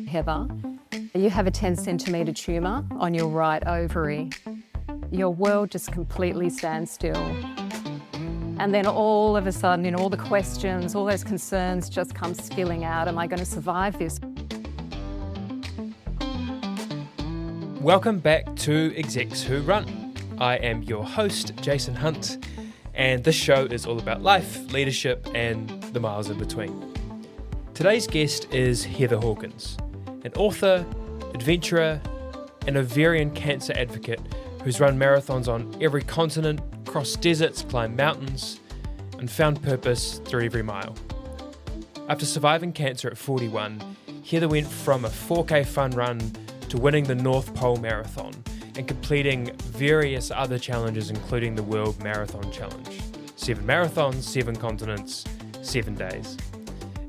Heather, you have a 10 centimetre tumour on your right ovary. Your world just completely stands still. And then all of a sudden, all the questions, all those concerns just come spilling out. Am I going to survive this? Welcome back to Execs Who Run. I am your host, Jason Hunt, and this show is all about life, leadership, and the miles in between. Today's guest is Heather Hawkins, an author, adventurer, and ovarian cancer advocate who's run marathons on every continent, crossed deserts, climbed mountains, and found purpose through every mile. After surviving cancer at 41, Heather went from a 4K fun run to winning the North Pole Marathon and completing various other challenges, including the World Marathon Challenge. 7 marathons, 7 continents, 7 days.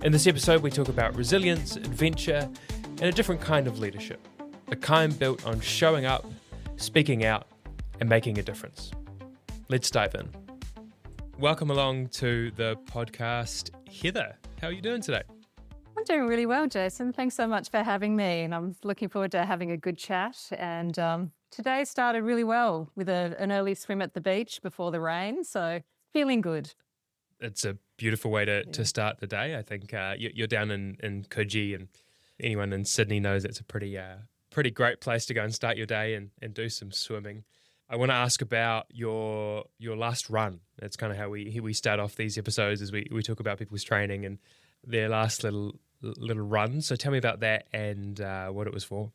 In this episode, we talk about resilience, adventure, and a different kind of leadership. The kind built on showing up, speaking out, and making a difference. Let's dive in. Welcome along to the podcast, Heather. How are you doing today? I'm doing really well, Jason. Thanks so much for having me. And I'm looking forward to having a good chat. And today started really well with an early swim at the beach before the rain. So feeling good. It's a beautiful way to start the day. I think you're down in Coogee, and anyone in Sydney knows it's a pretty great place to go and start your day and do some swimming. I want to ask about your last run. That's kind of how we start off these episodes, as we talk about people's training and their last little run. So tell me about that and what it was for.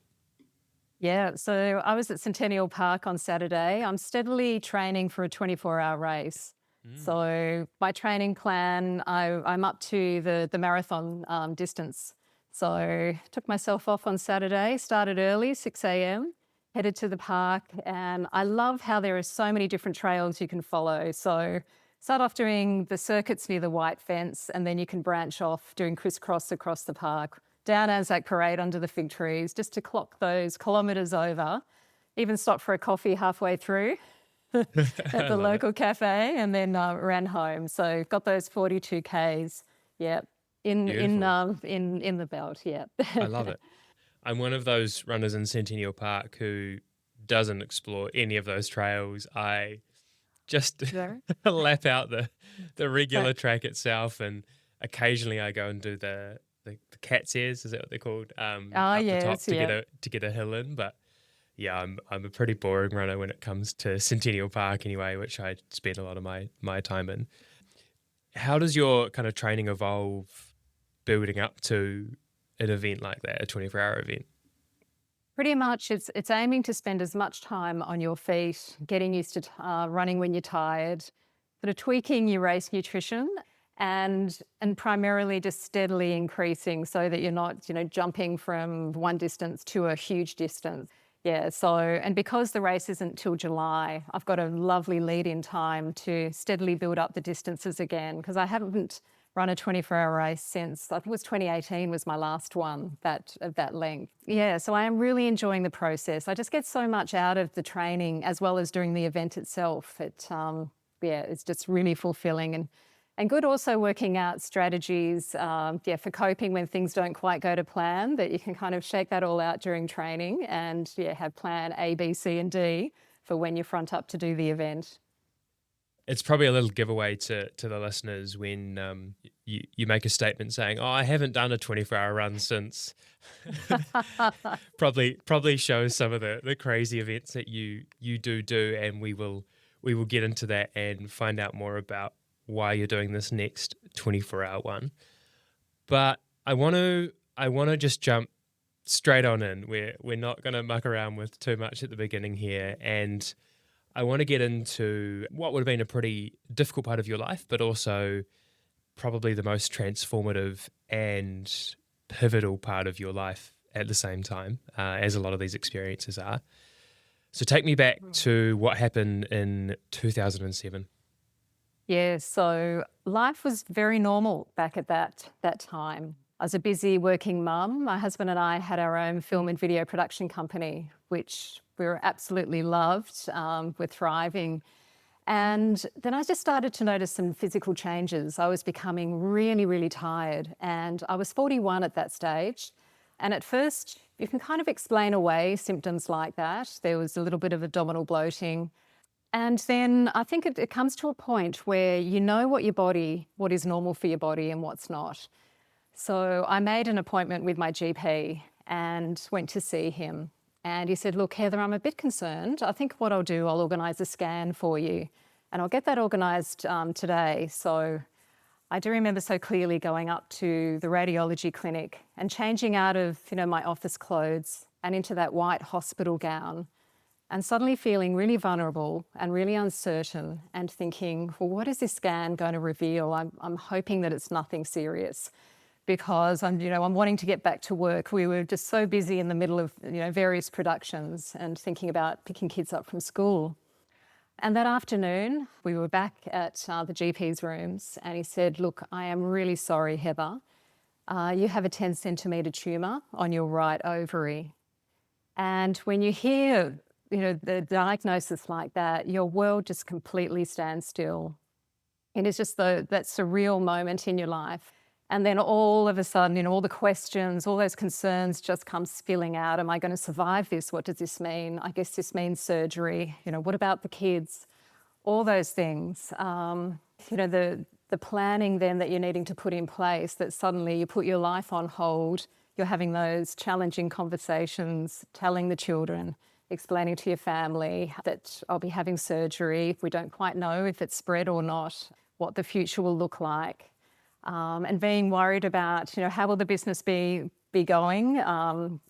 Yeah, so I was at Centennial Park on Saturday. I'm steadily training for a 24-hour race. So my training plan, I'm up to the marathon distance. So took myself off on Saturday, started early, 6 a.m, headed to the park. And I love how there are so many different trails you can follow. So start off doing the circuits near the white fence, and then you can branch off doing crisscross across the park, down Anzac Parade under the fig trees, just to clock those kilometres over. Even stopped for a coffee halfway through at the local cafe, and then ran home. So got those 42 Ks, in the belt, I love it. I'm one of those runners in Centennial Park who doesn't explore any of those trails. I just lap out the regular track itself, and occasionally I go and do the cat's ears, is that what they're called? Up the top to get a hill in, but yeah, I'm a pretty boring runner when it comes to Centennial Park anyway, which I spend a lot of my time in. How does your kind of training evolve building up to an event like that, a 24-hour event? Pretty much it's aiming to spend as much time on your feet, getting used to running when you're tired, sort of tweaking your race nutrition, and primarily just steadily increasing so that you're not, jumping from one distance to a huge distance. Yeah, so, and because the race isn't till July, I've got a lovely lead-in time to steadily build up the distances again, because I haven't run a 24-hour race since, I think it was 2018 was my last one of that length. Yeah, so I am really enjoying the process. I just get so much out of the training as well as during the event itself. It's just really fulfilling and good, also working out strategies for coping when things don't quite go to plan, that you can kind of shake that all out during training and have plan A, B, C and D for when you front up to do the event. It's probably a little giveaway to the listeners when you make a statement saying, "Oh, I haven't done a 24-hour run since." probably shows some of the crazy events that you do, and we will get into that and find out more about why you're doing this next 24-hour one. But I want to just jump straight on in. We're not going to muck around with too much at the beginning here, and I want to get into what would have been a pretty difficult part of your life, but also probably the most transformative and pivotal part of your life at the same time, as a lot of these experiences are. So take me back to what happened in 2007. Yeah, so life was very normal back at that time. I was a busy working mum. My husband and I had our own film and video production company, which we were absolutely loved. We're thriving. And then I just started to notice some physical changes. I was becoming really, really tired. And I was 41 at that stage. And at first, you can kind of explain away symptoms like that. There was a little bit of abdominal bloating. And then I think it comes to a point where you know what is normal for your body and what's not. So I made an appointment with my GP and went to see him. And he said, look, Heather, I'm a bit concerned. I think what I'll do, I'll organise a scan for you. And I'll get that organised today. So I do remember so clearly going up to the radiology clinic and changing out of, my office clothes and into that white hospital gown and suddenly feeling really vulnerable and really uncertain and thinking, well, what is this scan going to reveal? I'm hoping that it's nothing serious because I'm wanting to get back to work. We were just so busy in the middle of, various productions and thinking about picking kids up from school. And that afternoon, we were back at the GP's rooms and he said, look, I am really sorry, Heather. You have a 10 centimetre tumour on your right ovary. And when you hear, the diagnosis like that, your world just completely stands still. And it's just that surreal moment in your life. And then all of a sudden, all the questions, all those concerns just come spilling out. Am I going to survive this? What does this mean? I guess this means surgery. What about the kids? All those things. The planning then that you're needing to put in place, that suddenly you put your life on hold, you're having those challenging conversations, telling the children, explaining to your family that I'll be having surgery. We don't quite know if it's spread or not, what the future will look like. And being worried about, how will the business be going? How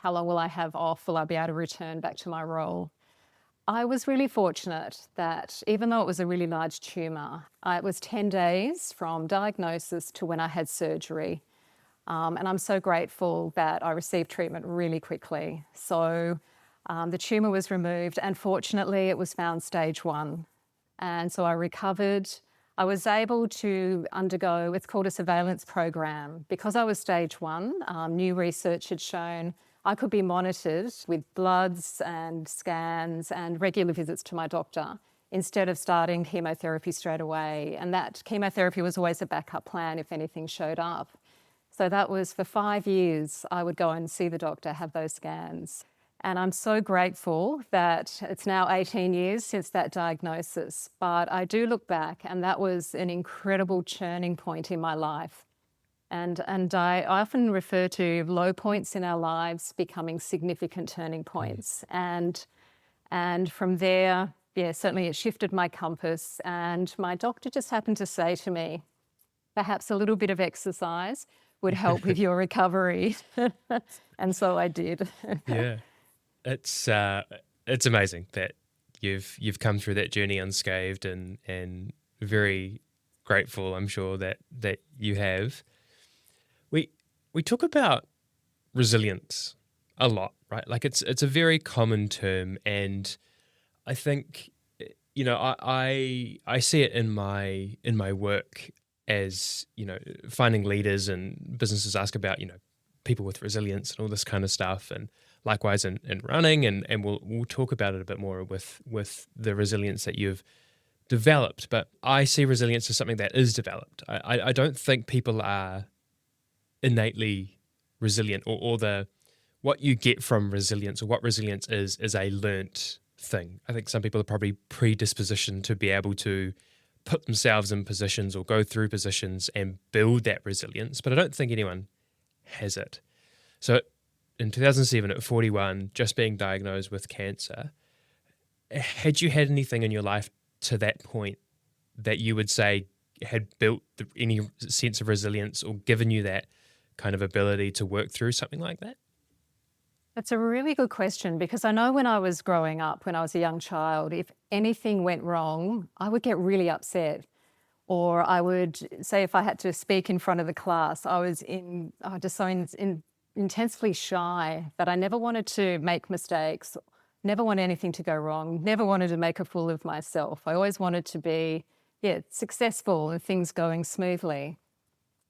long will I have off? Will I be able to return back to my role? I was really fortunate that even though it was a really large tumour, it was 10 days from diagnosis to when I had surgery. And I'm so grateful that I received treatment really quickly. So the tumour was removed and fortunately it was found stage 1. And so I recovered. I was able to undergo what's called a surveillance program. Because I was stage 1, new research had shown I could be monitored with bloods and scans and regular visits to my doctor instead of starting chemotherapy straight away. And that chemotherapy was always a backup plan if anything showed up. So that was for 5 years, I would go and see the doctor, have those scans. And I'm so grateful that it's now 18 years since that diagnosis. But I do look back and that was an incredible turning point in my life. And I often refer to low points in our lives becoming significant turning points. And from there, certainly it shifted my compass. And my doctor just happened to say to me, perhaps a little bit of exercise would help with your recovery. And so I did. Yeah. It's amazing that you've come through that journey unscathed and very grateful, I'm sure, that you have. We talk about resilience a lot, right? Like it's a very common term, and I think I see it in my work as finding leaders and businesses ask about people with resilience and all this kind of stuff, and likewise in running, and we'll talk about it a bit more with the resilience that you've developed. But I see resilience as something that is developed. I don't think people are innately resilient, or what you get from resilience, or what resilience is a learnt thing. I think some people are probably predispositioned to be able to put themselves in positions or go through positions and build that resilience, but I don't think anyone has it. So in 2007, at 41, just being diagnosed with cancer, had you had anything in your life to that point that you would say had built any sense of resilience or given you that kind of ability to work through something like that? That's a really good question, because I know when I was growing up, when I was a young child, if anything went wrong, I would get really upset. Or I would say if I had to speak in front of the class, I was just so intensely shy that I never wanted to make mistakes, never wanted anything to go wrong, never wanted to make a fool of myself. I always wanted to be successful and things going smoothly.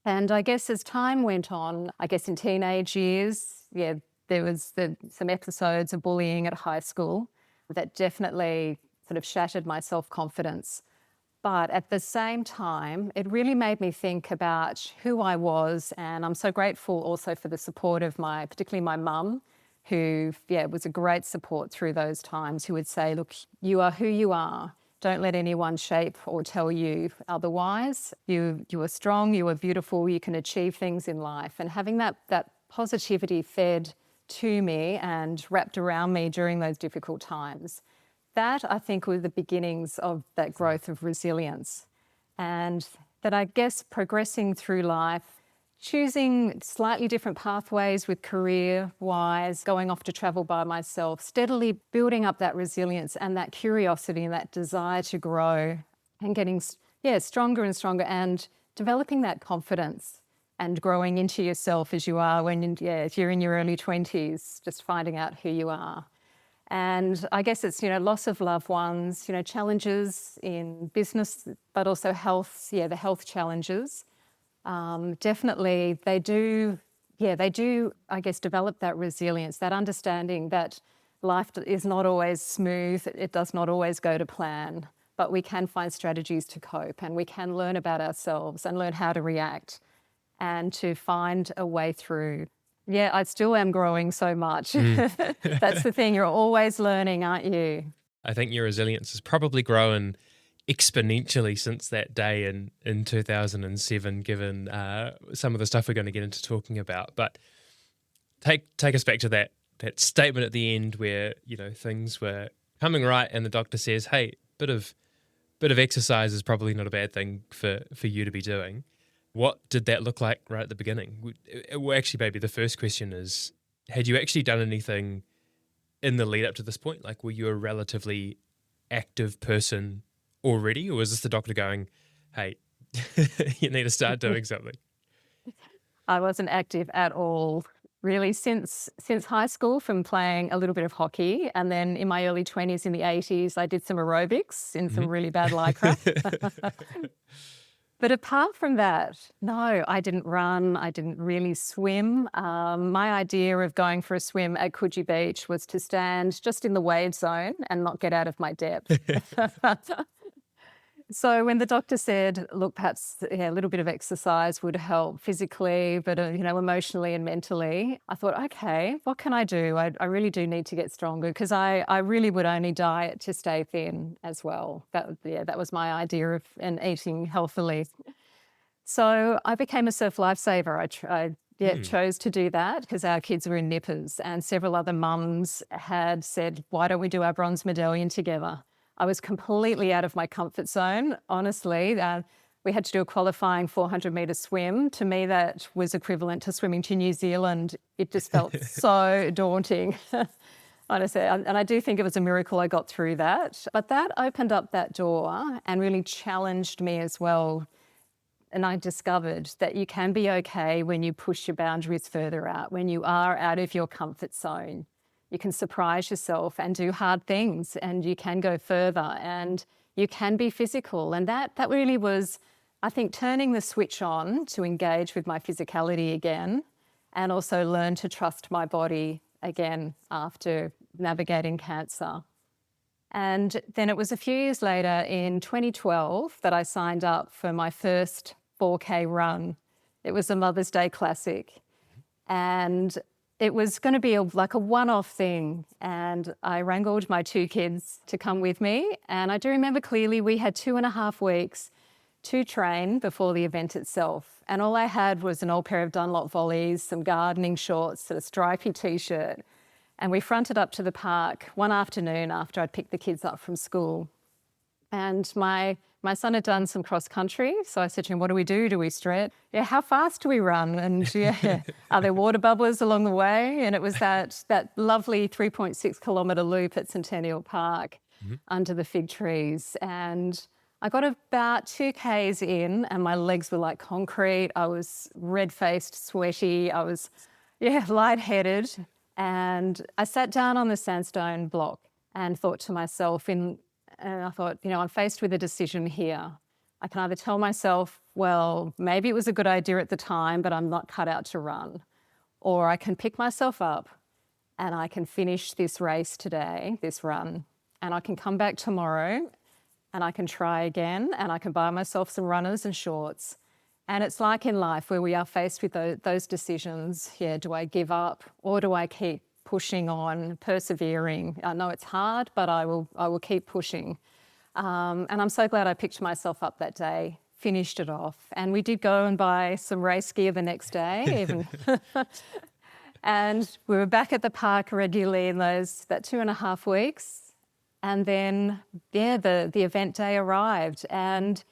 And I guess as time went on, I guess in teenage years, there was some episodes of bullying at high school that definitely sort of shattered my self-confidence. But at the same time, it really made me think about who I was. And I'm so grateful also for the support of particularly my mum, who, was a great support through those times, who would say, look, you are who you are. Don't let anyone shape or tell you otherwise. You are strong, you are beautiful, you can achieve things in life. And having that positivity fed to me and wrapped around me during those difficult times, that I think were the beginnings of that growth of resilience. And that I guess progressing through life, choosing slightly different pathways with career-wise, going off to travel by myself, steadily building up that resilience and that curiosity and that desire to grow and getting stronger and stronger and developing that confidence and growing into yourself as you are if you're in your early 20s, just finding out who you are. And I guess it's, loss of loved ones, challenges in business, but also health, the health challenges. Definitely they do, I guess, develop that resilience, that understanding that life is not always smooth, it does not always go to plan, but we can find strategies to cope and we can learn about ourselves and learn how to react and to find a way through. Yeah, I still am growing so much. That's the thing, you're always learning, aren't you? I think your resilience has probably grown exponentially since that day in 2007, given some of the stuff we're going to get into talking about. But take us back to that statement at the end where, things were coming right and the doctor says, hey, bit of exercise is probably not a bad thing for you to be doing. What did that look like right at the beginning? Well, actually, maybe the first question is, had you actually done anything in the lead up to this point? Like, were you a relatively active person already, or was this the doctor going, hey, you need to start doing something? I wasn't active at all, really, since high school, from playing a little bit of hockey. And then in my early 20s, in the 80s, I did some aerobics in some really bad lycra. But apart from that, no, I didn't run. I didn't really swim. My idea of going for a swim at Coogee Beach was to stand just in the wave zone and not get out of my depth. So when the doctor said, look, perhaps a little bit of exercise would help physically, but emotionally and mentally, I thought, okay, what can I do? I really do need to get stronger, because I really would only diet to stay thin as well. That was my idea of eating healthily. So I became a surf lifesaver. I chose to do that because our kids were in nippers, and several other mums had said, why don't we do our bronze medallion together? I was completely out of my comfort zone, honestly. We had to do a qualifying 400-metre swim. To me, that was equivalent to swimming to New Zealand. It just felt so daunting, honestly. And I do think it was a miracle I got through that. But that opened up that door and really challenged me as well. And I discovered that you can be okay when you push your boundaries further out, when you are out of your comfort zone. You can surprise yourself and do hard things, and you can go further, and you can be physical. And that really was, I think, turning the switch on to engage with my physicality again, and also learn to trust my body again after navigating cancer. And then it was a few years later, in 2012, that I signed up for my first 4K run. It was a Mother's Day classic. And it was going to be like a one-off thing, and I wrangled my two kids to come with me. And I do remember clearly we had 2.5 weeks to train before the event itself. And all I had was an old pair of Dunlop volleys, some gardening shorts, a stripy T-shirt. And we fronted up to the park one afternoon after I'd picked the kids up from school. And my son had done some cross country. So I said to him, what do we do? Do we stretch? Yeah, how fast do we run? And are there water bubblers along the way? And it was that lovely 3.6 kilometre loop at Centennial Park under the fig trees. And I got about 2 Ks in and my legs were like concrete. I was red-faced, sweaty. I was, lightheaded. And I sat down on the sandstone block and thought to myself, I'm faced with a decision here. I can either tell myself, well, maybe it was a good idea at the time, but I'm not cut out to run. Or I can pick myself up and I can finish this race today, this run, and I can come back tomorrow and I can try again, and I can buy myself some runners and shorts. And it's like in life where we are faced with those decisions. Yeah, do I give up or do I keep pushing on, persevering? I know it's hard, but I will keep pushing. And I'm so glad I picked myself up that day, finished it off. And we did go and buy some race gear the next day, even. And we were back at the park regularly in that 2.5 weeks. And then, the event day arrived. And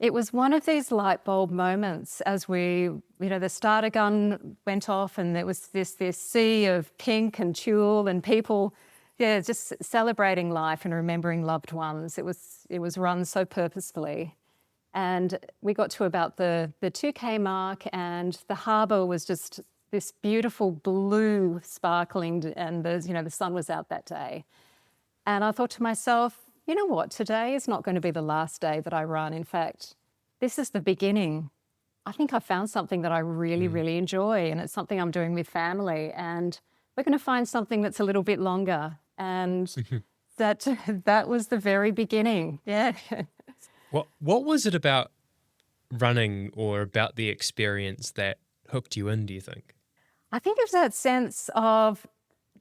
it was one of these light bulb moments as the starter gun went off and there was this sea of pink and tulle and people, just celebrating life and remembering loved ones. It was run so purposefully. And we got to about the 2K mark and the harbour was just this beautiful blue sparkling and the sun was out that day. And I thought to myself, you know what, today is not going to be the last day that I run. In fact, this is the beginning. I think I found something that I really, really enjoy, and it's something I'm doing with family. And we're going to find something that's a little bit longer. And that was the very beginning. Yeah. What was it about running or about the experience that hooked you in, do you think? I think it's that sense of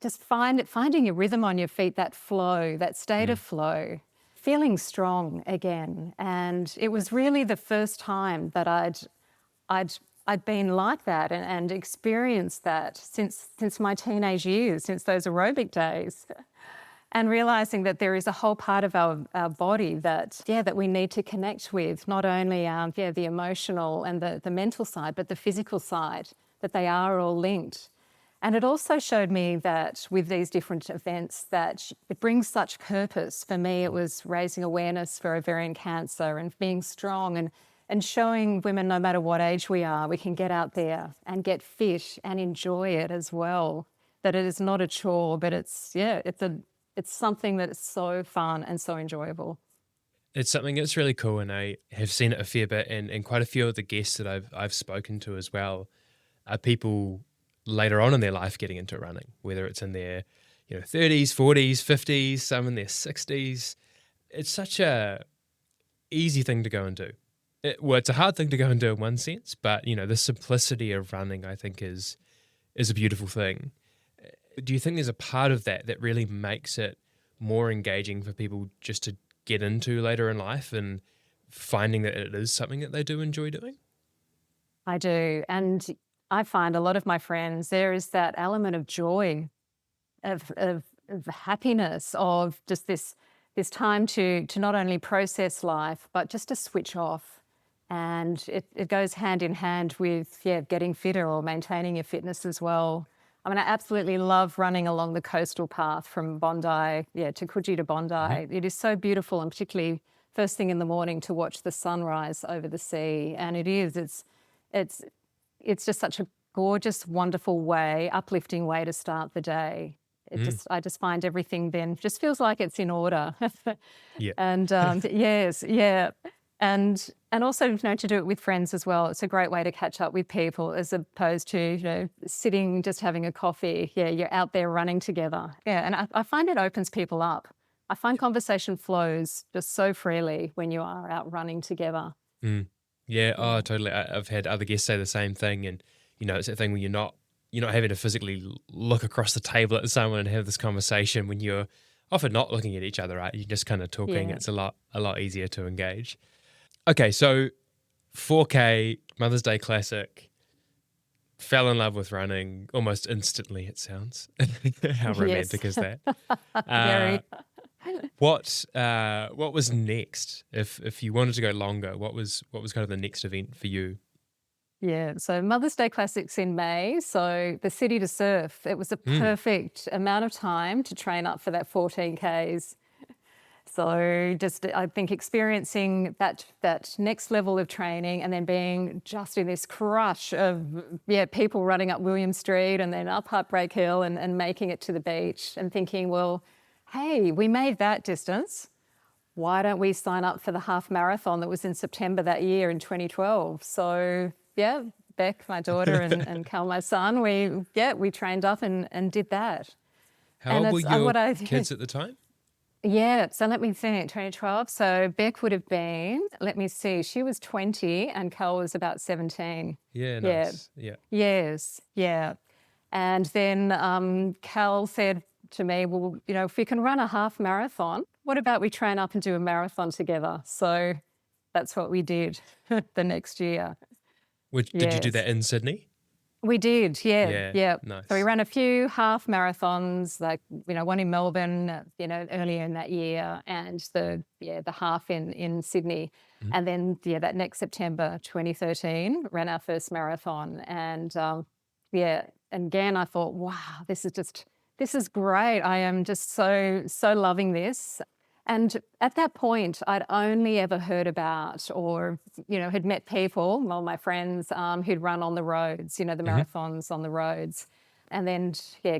just finding your rhythm on your feet, that flow, that state of flow, feeling strong again. And it was really the first time that I'd been like that and experienced that since my teenage years, since those aerobic days. And realising that there is a whole part of our body that we need to connect with, not only the emotional and the mental side, but the physical side, that they are all linked. And it also showed me that with these different events that it brings such purpose. For me, it was raising awareness for ovarian cancer and being strong and showing women, no matter what age we are, we can get out there and get fit and enjoy it as well. That it is not a chore, but it's something that is so fun and so enjoyable. It's something that's really cool, and I have seen it a fair bit, and quite a few of the guests that I've spoken to as well are people later on in their life getting into running, whether it's in their 30s, 40s, 50s, some in their 60s. It's such a easy thing to go and do. It's a hard thing to go and do in one sense, but the simplicity of running, I think, is a beautiful thing. Do you think there's a part of that really makes it more engaging for people just to get into later in life and finding that it is something that they do enjoy doing? I do. And I find a lot of my friends, there is that element of joy, of happiness, of just this time to not only process life, but just to switch off. And it goes hand in hand with, getting fitter or maintaining your fitness as well. I mean, I absolutely love running along the coastal path from Bondi, to Coogee to Bondi. Mm-hmm. It is so beautiful, and particularly first thing in the morning to watch the sunrise over the sea. And it's just such a gorgeous, wonderful way, uplifting way to start the day. I just find everything then just feels like it's in order. Yeah. And yes, yeah. And also, to do it with friends as well. It's a great way to catch up with people as opposed to, sitting, just having a coffee. Yeah, you're out there running together. Yeah, and I find it opens people up. I find conversation flows just so freely when you are out running together. Mm. Yeah, oh, totally. I've had other guests say the same thing, and it's that thing where you're not having to physically look across the table at someone and have this conversation when you're often not looking at each other, right? You're just kind of talking. Yeah. It's a lot easier to engage. Okay, so 4K, Mother's Day Classic, fell in love with running almost instantly, it sounds. How romantic is that? Very. What was next? If you wanted to go longer, what was kind of the next event for you? Yeah, so Mother's Day Classic's in May, so the city to surf. It was a perfect amount of time to train up for that 14 Ks. So just, I think, experiencing that next level of training and then being just in this crush of people running up William Street and then up Heartbreak Hill and making it to the beach and thinking, well, hey, we made that distance. Why don't we sign up for the half marathon that was in September that year in 2012? So Beck, my daughter, and Cal, my son, we trained up and did that. How old were your kids at the time? Yeah, so let me think, 2012. So Beck would have been, let me see, she was 20 and Cal was about 17. Yeah, Yeah, nice. Yeah. yes, yeah. And then Cal said to me, well, if we can run a half marathon, what about we train up and do a marathon together? So that's what we did the next year. Which did you do Yes. that in Sydney? We did, yeah, Yeah, yeah. So we nice. ran a few half marathons, like one in Melbourne, earlier in that year, and the half in Sydney, Mhm. and then that next September 2013 ran our first marathon, and and again I thought, wow, this is great. I am just so loving this. And at that point, I'd only ever heard about or, had met people, well, my friends who'd run on the roads, the Mhm. marathons on the roads. And then,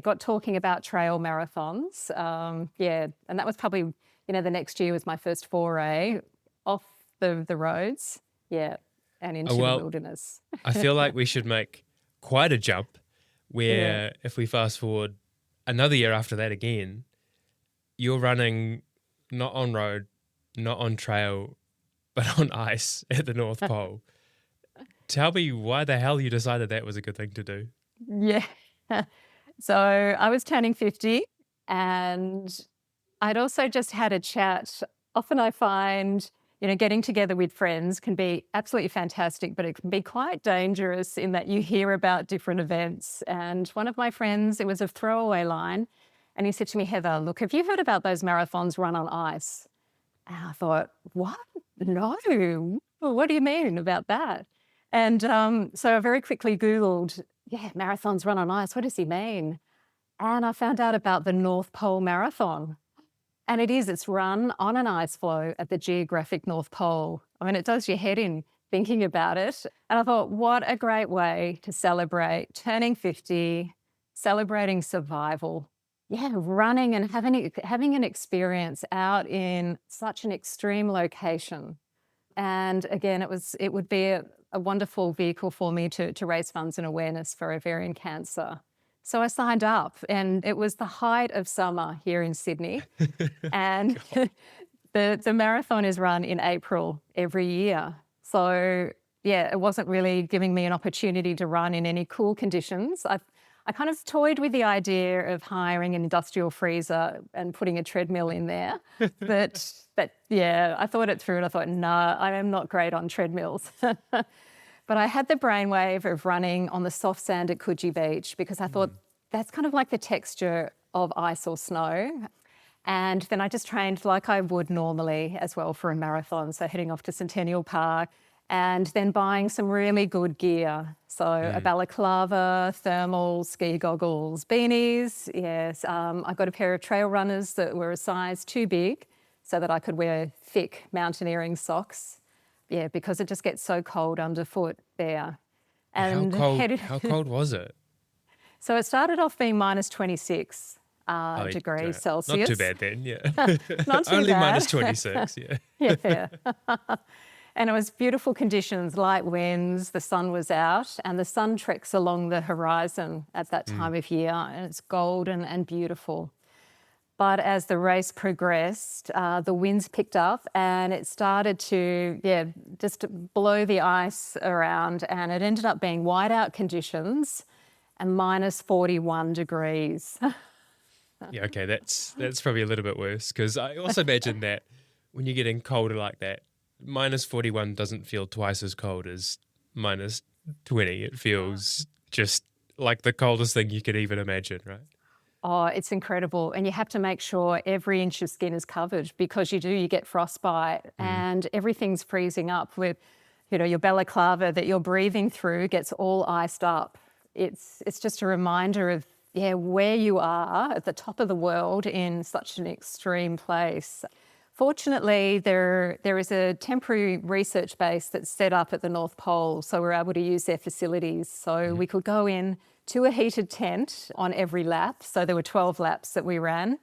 got talking about trail marathons. And that was probably, the next year was my first foray off the roads, and Oh, into the well, wilderness. I feel like we should make quite a jump Yeah. where if we fast forward another year after that again, you're running not on road, not on trail, but on ice at the North Pole. Tell me why the hell you decided that was a good thing to do. Yeah. So I was turning 50 and I'd also just had a chat. Often I find, getting together with friends can be absolutely fantastic, but it can be quite dangerous in that you hear about different events. And one of my friends, it was a throwaway line, and he said to me, Heather, look, have you heard about those marathons run on ice? And I thought, what? No. Well, what do you mean about that? And so I very quickly Googled, marathons run on ice. What does he mean? And I found out about the North Pole Marathon. And it's run on an ice floe at the geographic North Pole. I mean, it does your head in thinking about it. And I thought, what a great way to celebrate turning 50, celebrating survival. Yeah, running and having an experience out in such an extreme location. And again, it would be a wonderful vehicle for me to raise funds and awareness for ovarian cancer. So I signed up, and it was the height of summer here in Sydney. And the marathon is run in April every year. So it wasn't really giving me an opportunity to run in any cool conditions. I kind of toyed with the idea of hiring an industrial freezer and putting a treadmill in there. But I thought it through and I thought, no, I am not great on treadmills. But I had the brainwave of running on the soft sand at Coogee Beach because I thought that's kind of like the texture of ice or snow. And then I just trained like I would normally as well for a marathon. So heading off to Centennial Park and then buying some really good gear. So a balaclava, thermal, ski goggles, beanies. Yes, I got a pair of trail runners that were a size too big so that I could wear thick mountaineering socks. Yeah, because it just gets so cold underfoot there. How And cold? How cold was it? so it started off being minus 26 Oh, degrees not too Celsius. bad then. Yeah, Not too only bad. minus 26. Yeah. Yeah. And it was beautiful conditions, light winds, the sun was out, and the sun treks along the horizon at that time of year, and it's golden and beautiful. But as the race progressed, the winds picked up and it started to, just blow the ice around, and it ended up being whiteout conditions and minus 41 degrees. Yeah, okay, that's probably a little bit worse because I also imagine that when you're getting colder like that, minus 41 doesn't feel twice as cold as minus 20. It feels just like the coldest thing you could even imagine, right? Oh, it's incredible. And you have to make sure every inch of skin is covered because you get frostbite and everything's freezing up with, your balaclava that you're breathing through gets all iced up. It's just a reminder of, where you are at the top of the world in such an extreme place. Fortunately, there is a temporary research base that's set up at the North Pole, so we're able to use their facilities. So we could go in to a heated tent on every lap. So there were 12 laps that we ran,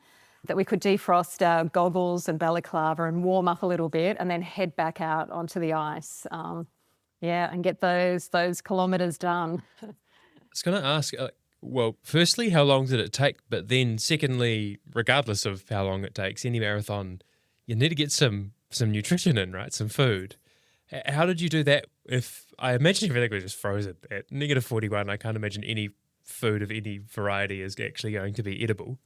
that we could defrost our goggles and balaclava and warm up a little bit and then head back out onto the ice. And get those kilometres done. I was going to ask, Well, firstly, how long did it take? But then secondly, regardless of how long it takes, any marathon, you need to get some nutrition in, right? Some food. How did you do that? If I imagine everything was just frozen at -41, I can't imagine any food of any variety is actually going to be edible.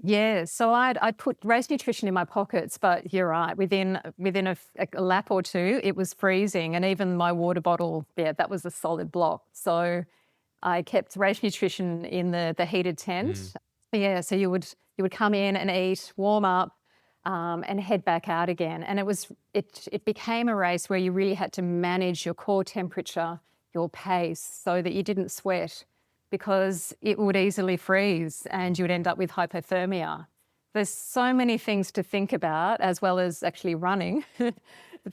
Yeah, so I'd put race nutrition in my pockets, but you're right. Within a lap or two, it was freezing, and even my water bottle, yeah, that was a solid block. So I kept race nutrition in the heated Mm. tent. Yeah, so you would come in and eat, warm up, and head back out again. And it became a race where you really had to manage your core temperature, your pace, so that you didn't sweat because it would easily freeze and you would end up with hypothermia. There's so many things to think about, as well as actually running,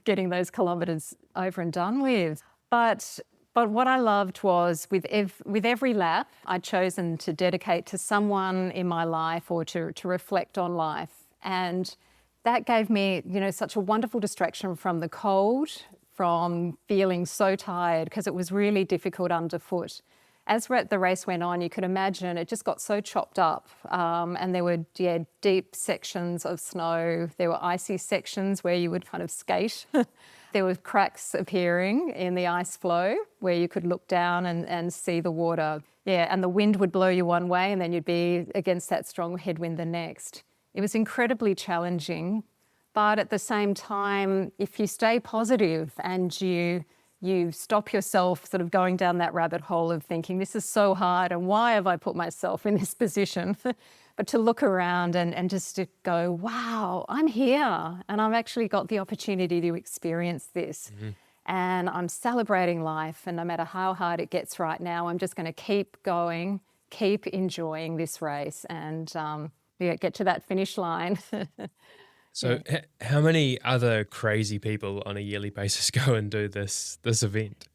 getting those kilometres over and done with. But what I loved was with every lap, I'd chosen to dedicate to someone in my life or to reflect on life. And that gave me, such a wonderful distraction from the cold, from feeling so tired, because it was really difficult underfoot. As the race went on, you could imagine it just got so chopped up, and there were deep sections of snow. There were icy sections where you would kind of skate. There were cracks appearing in the ice floe where you could look down and see the water. Yeah, and the wind would blow you one way and then you'd be against that strong headwind the next. It was incredibly challenging, but at the same time, if you stay positive and you stop yourself sort of going down that rabbit hole of thinking, this is so hard and why have I put myself in this position? But to look around and just to go, wow, I'm here and I've actually got the opportunity to experience this. Mm-hmm. And I'm celebrating life, and no matter how hard it gets right now, I'm just going to keep going, keep enjoying this race and get to that finish line. So, how many other crazy people on a yearly basis go and do this event?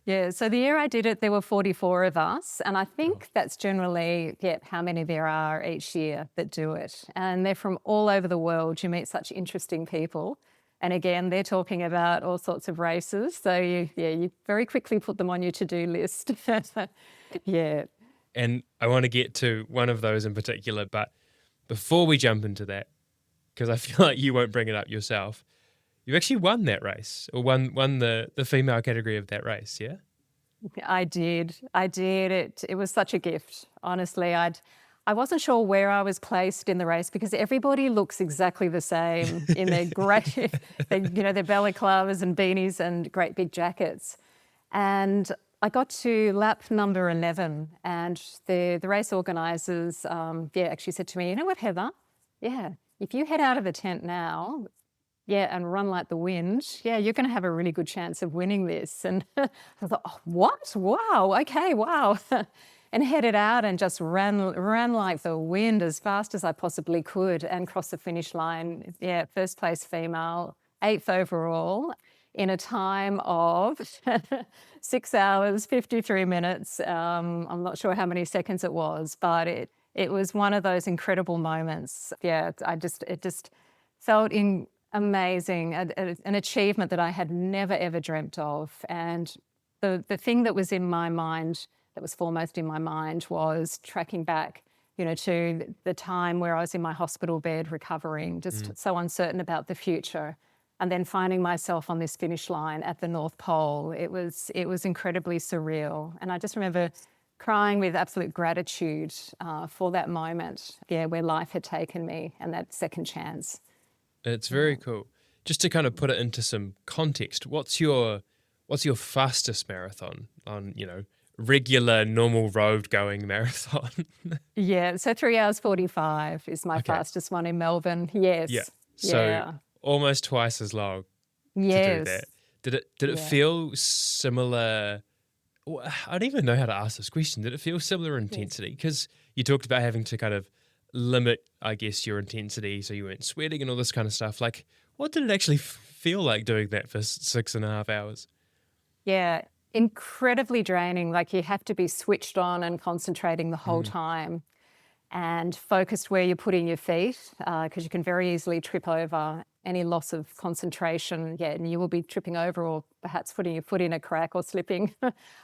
Yeah, so the year I did it, there were 44 of us, and I Oh. think that's generally how many there are each year that do it. And they're from all over the world. You meet such interesting people. And again, they're talking about all sorts of races. So you very quickly put them on your to-do list. Yeah. And I want to get to one of those in particular, but before we jump into that, because I feel like you won't bring it up yourself, you actually won that race, or won the female category of that race, yeah? I did. It was such a gift. Honestly, I wasn't sure where I was placed in the race because everybody looks exactly the same in their great, their balaclavas and beanies and great big jackets. And I got to lap number 11, and the race organisers, actually said to me, you know what, Heather? Yeah, if you head out of the tent now, and run like the wind, you're going to have a really good chance of winning this. And I thought, oh, what? Wow, okay, wow. And headed out and just ran like the wind as fast as I possibly could and crossed the finish line. Yeah, first place female, 8th overall in a time of 6 hours, 53 minutes. I'm not sure how many seconds it was, but it was one of those incredible moments. Yeah, it just felt amazing, an achievement that I had never, ever dreamt of. And the thing that was in my mind, that was foremost in my mind, was tracking back, to the time where I was in my hospital bed recovering, just so uncertain about the future. And then finding myself on this finish line at the North Pole, it was incredibly surreal. And I just remember crying with absolute gratitude for that moment, where life had taken me and that second chance. It's very cool. Just to kind of put it into some context, what's your fastest marathon on, regular, normal road going marathon? Yeah, so 3 hours 45 is my fastest one in Melbourne. Yes. Yeah. So almost twice as long to do that. Did it feel similar? I don't even know how to ask this question. Did it feel similar intensity? Because you talked about having to kind of limit, I guess, your intensity so you weren't sweating and all this kind of stuff. Like, what did it actually feel like doing that for 6.5 hours? Yeah, incredibly draining. Like, you have to be switched on and concentrating the whole time and focused where you're putting your feet, because you can very easily trip over. Any loss of concentration, and you will be tripping over or perhaps putting your foot in a crack or slipping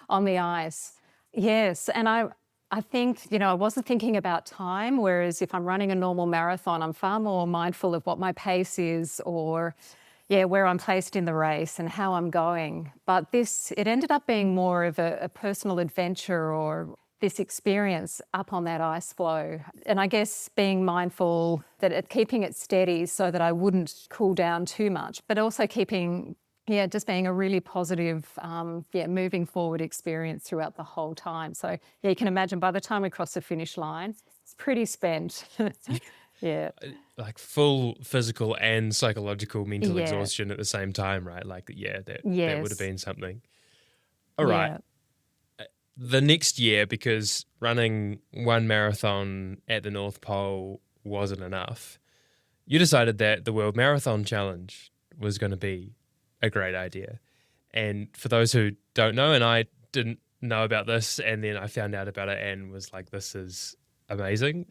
on the ice. Yes, and I think, I wasn't thinking about time, whereas if I'm running a normal marathon, I'm far more mindful of what my pace is or, where I'm placed in the race and how I'm going. But it ended up being more of a personal adventure or this experience up on that ice floe. And I guess being mindful keeping it steady so that I wouldn't cool down too much, but also just being a really positive, moving forward experience throughout the whole time. So, you can imagine by the time we cross the finish line, it's pretty spent. Yeah. Like full physical and psychological mental Yeah. exhaustion at the same time, right? Like, that would have Yes. been something. All right. Yeah. The next year, because running one marathon at the North Pole wasn't enough, you decided that the World Marathon Challenge was going to be a great idea. And for those who don't know, and I didn't know about this, and then I found out about it and was like, this is amazing.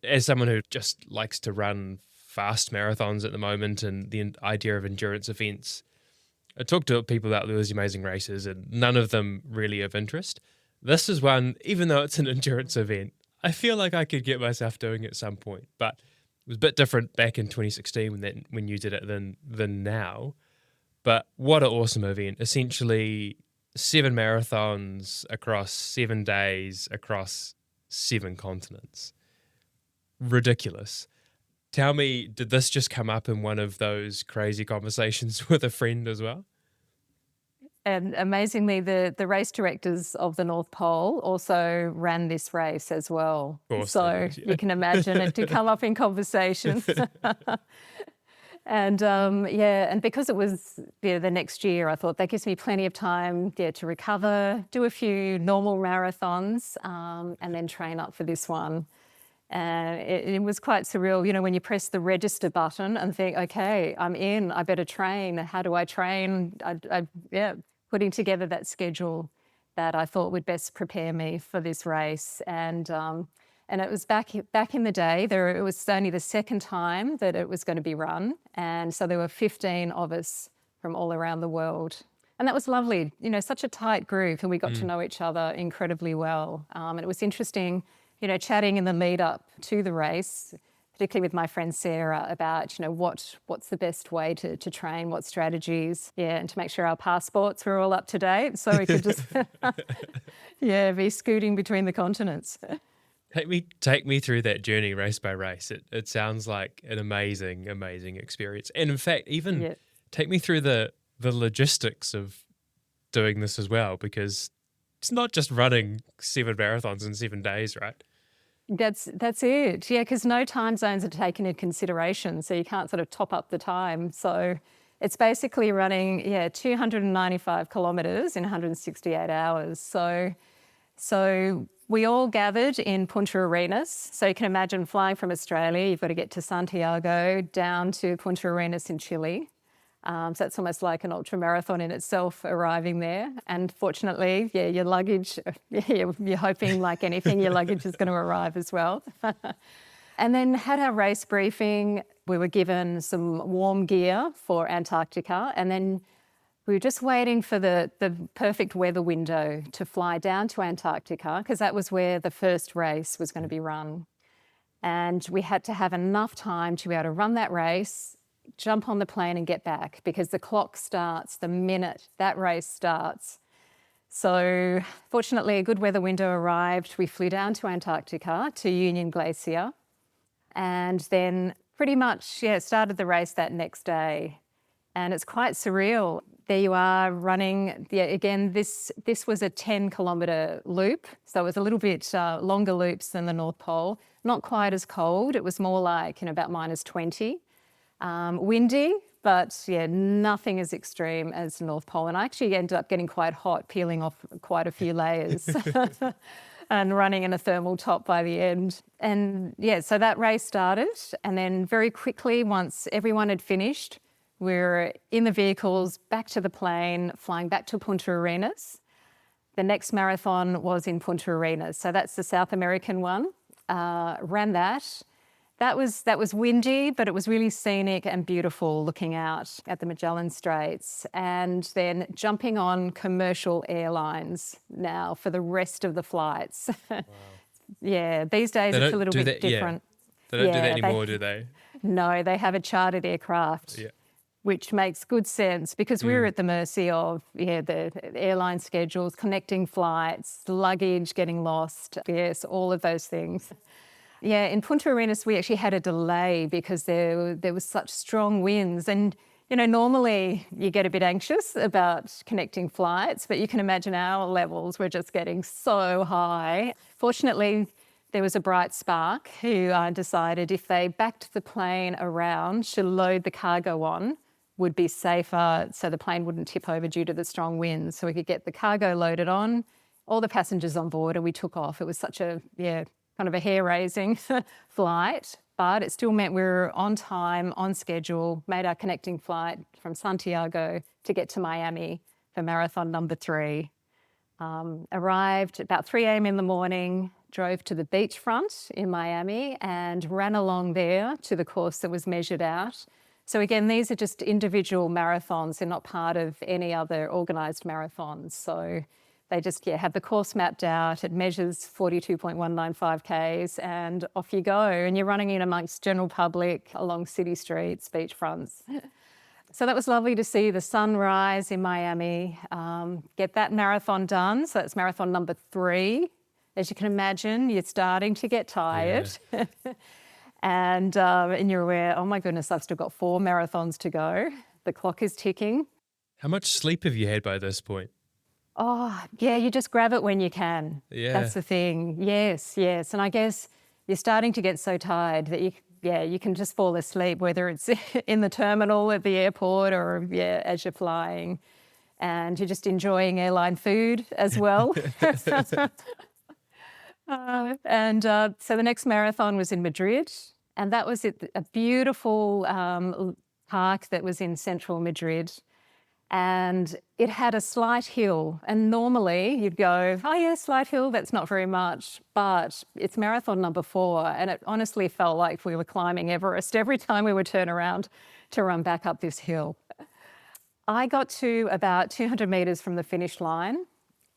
As someone who just likes to run fast marathons at the moment and the idea of endurance events, I talked to people about these amazing races and none of them really of interest. This is one, even though it's an endurance event, I feel like I could get myself doing at some point, but it was a bit different back in 2016 when you did it than now. But what an awesome event. Essentially 7 marathons across 7 days across 7 continents. Ridiculous. Tell me, did this just come up in one of those crazy conversations with a friend as well? And amazingly, the race directors of the North Pole also ran this race as well. Of course So did, yeah. you can imagine it did come up in conversation. And because it was the next year, I thought that gives me plenty of time to recover, do a few normal marathons, and then train up for this one. And it was quite surreal, when you press the register button and think, okay, I'm in, I better train. How do I train? Putting together that schedule that I thought would best prepare me for this race. And it was back in the day. It was only the second time that it was going to be run. And so there were 15 of us from all around the world. And that was lovely, such a tight group, and we got to know each other incredibly well. And it was interesting, chatting in the lead up to the race, particularly with my friend Sarah, about, what's the best way to train, what strategies, and to make sure our passports were all up to date so we could just, be scooting between the continents. Take me through that journey race by race. It sounds like an amazing, amazing experience. And in fact, even take me through the logistics of doing this as well, because it's not just running 7 marathons in 7 days, right? That's it. Yeah, because no time zones are taken into consideration, so you can't sort of top up the time. So it's basically running 295 kilometres in 168 hours. So we all gathered in Punta Arenas. So you can imagine flying from Australia, you've got to get to Santiago, down to Punta Arenas in Chile. So that's almost like an ultramarathon in itself, arriving there. And fortunately, your luggage, you're hoping like anything, your luggage is going to arrive as well. And then had our race briefing. We were given some warm gear for Antarctica. And then we were just waiting for the perfect weather window to fly down to Antarctica, because that was where the first race was going to be run. And we had to have enough time to be able to run that race, jump on the plane and get back, because the clock starts the minute that race starts. So fortunately, a good weather window arrived. We flew down to Antarctica, to Union Glacier, and then pretty much started the race that next day. And it's quite surreal. There you are running. Again, this was a 10-kilometre loop, so it was a little bit longer loops than the North Pole. Not quite as cold. It was more like about -20. Windy, but nothing as extreme as the North Pole. And I actually ended up getting quite hot, peeling off quite a few layers and running in a thermal top by the end. And so that race started. And then very quickly, once everyone had finished, we were in the vehicles, back to the plane, flying back to Punta Arenas. The next marathon was in Punta Arenas. So that's the South American one. Ran that. That was windy, but it was really scenic and beautiful looking out at the Magellan Straits, and then jumping on commercial airlines now for the rest of the flights. Wow. Yeah, these days They it's a don't little do bit that. Yeah, different. they don't do that Yeah, anymore, do they? no, they have a chartered aircraft. Yeah. Which makes good sense because we were at the mercy of the airline schedules, connecting flights, luggage getting lost, yes, all of those things. Yeah, in Punta Arenas we actually had a delay because there was such strong winds, and normally you get a bit anxious about connecting flights, but you can imagine our levels were just getting so high. Fortunately, there was a bright spark who decided if they backed the plane around to load the cargo on, would be safer so the plane wouldn't tip over due to the strong winds. So we could get the cargo loaded on, all the passengers on board, and we took off. It was such a, kind of a hair-raising flight, but it still meant we were on time, on schedule, made our connecting flight from Santiago to get to Miami for marathon number 3. Arrived about 3 a.m. in the morning, drove to the beachfront in Miami and ran along there to the course that was measured out. So again, these are just individual marathons. They're not part of any other organised marathons. So they just have the course mapped out. It measures 42.195 Ks and off you go. And you're running in amongst general public along city streets, beachfronts. So that was lovely to see the sunrise in Miami, get that marathon done. So that's marathon number 3. As you can imagine, you're starting to get tired. Yeah. And you're aware, oh my goodness, I've still got 4 marathons to go. The clock is ticking. How much sleep have you had by this point? Oh, yeah, you just grab it when you can. Yeah. That's the thing. Yes. And I guess you're starting to get so tired that you can just fall asleep, whether it's in the terminal at the airport or as you're flying. And you're just enjoying airline food as well. So the next marathon was in Madrid, and that was a beautiful park that was in central Madrid, and it had a slight hill. And normally you'd go, oh yeah, slight hill, that's not very much, but it's marathon number 4, and it honestly felt like we were climbing Everest every time we would turn around to run back up this hill. I got to about 200 metres from the finish line,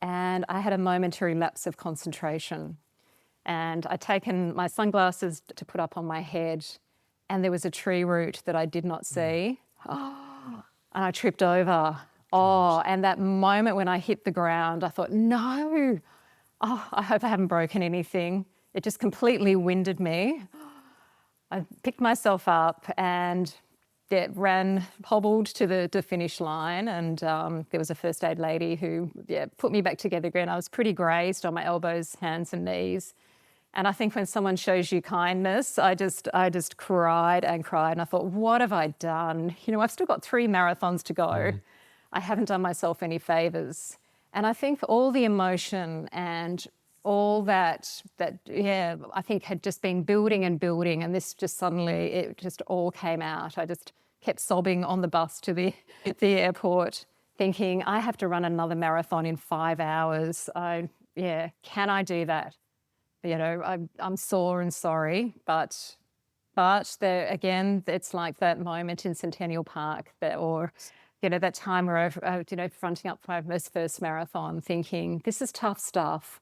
and I had a momentary lapse of concentration. And I'd taken my sunglasses to put up on my head, and there was a tree root that I did not see. And I tripped over. And that moment when I hit the ground, I thought, no, I hope I haven't broken anything. It just completely winded me. I picked myself up and hobbled to the finish line, and there was a first aid lady who put me back together again. I was pretty grazed on my elbows, hands and knees. And I think when someone shows you kindness, I just cried and cried. And I thought, what have I done? I've still got 3 marathons to go. I haven't done myself any favours. And I think all the emotion and all that I think had just been building and building, and this just suddenly, it just all came out. I just kept sobbing on the bus to the airport, thinking, I have to run another marathon in 5 hours. Can I do that? I'm sore and sorry, but there again, it's like that moment in Centennial Park, that time where I fronting up for my first marathon, thinking, this is tough stuff,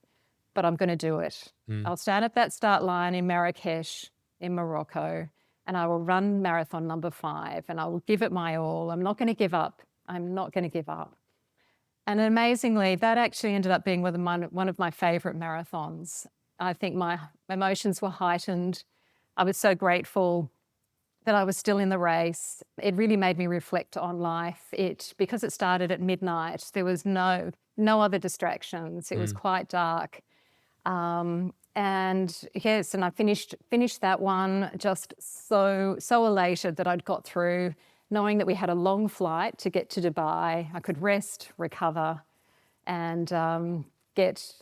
but I'm going to do it. I'll stand at that start line in Marrakesh, in Morocco, and I will run marathon number 5, and I will give it my all. I'm not going to give up. I'm not going to give up. And amazingly, that actually ended up being one of my favourite marathons. I think my emotions were heightened. I was so grateful that I was still in the race. It really made me reflect on life. Because it started at midnight, there was no other distractions. It was quite dark. And I finished that one just so elated that I'd got through, knowing that we had a long flight to get to Dubai. I could rest, recover, and get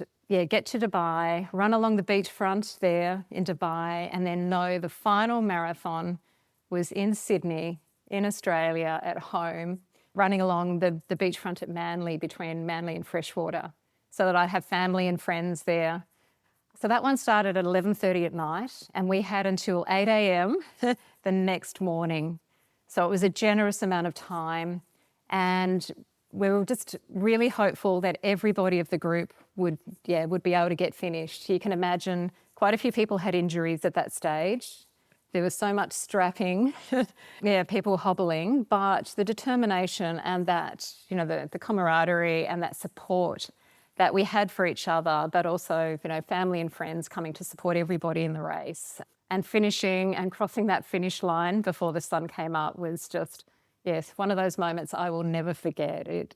to Dubai, run along the beachfront there in Dubai, and then know the final marathon was in Sydney, in Australia, at home, running along the beachfront at Manly, between Manly and Freshwater, so that I'd have family and friends there. So that one started at 11:30 at night, and we had until 8 a.m. the next morning. So it was a generous amount of time, and we were just really hopeful that everybody of the group would be able to get finished. You can imagine quite a few people had injuries at that stage. There was so much strapping, people hobbling, but the determination and that, the camaraderie and that support that we had for each other, but also, family and friends coming to support everybody in the race. And finishing and crossing that finish line before the sun came up was just, one of those moments I will never forget. It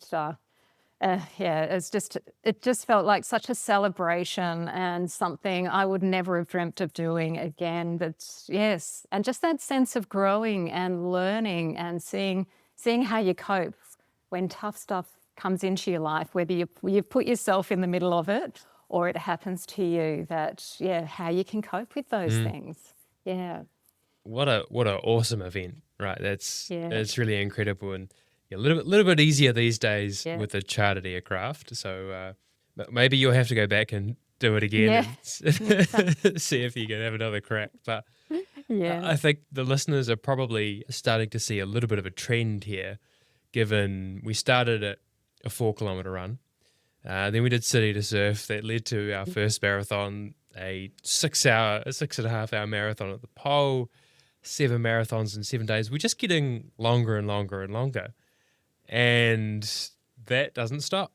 just felt like such a celebration and something I would never have dreamt of doing again. And just that sense of growing and learning and seeing how you cope when tough stuff comes into your life, whether you've put yourself in the middle of it or it happens to you, how you can cope with those things. Yeah. What an awesome event, right? It's really incredible, and a little bit easier these days with the chartered aircraft. So maybe you'll have to go back and do it again and see if you can have another crack. But I think the listeners are probably starting to see a little bit of a trend here, given we started at a 4-kilometre run. Then we did City to Surf. That led to our first marathon, a 6.5 hour marathon at the pole, 7 marathons in 7 days. We're just getting longer and longer and longer. And that doesn't stop.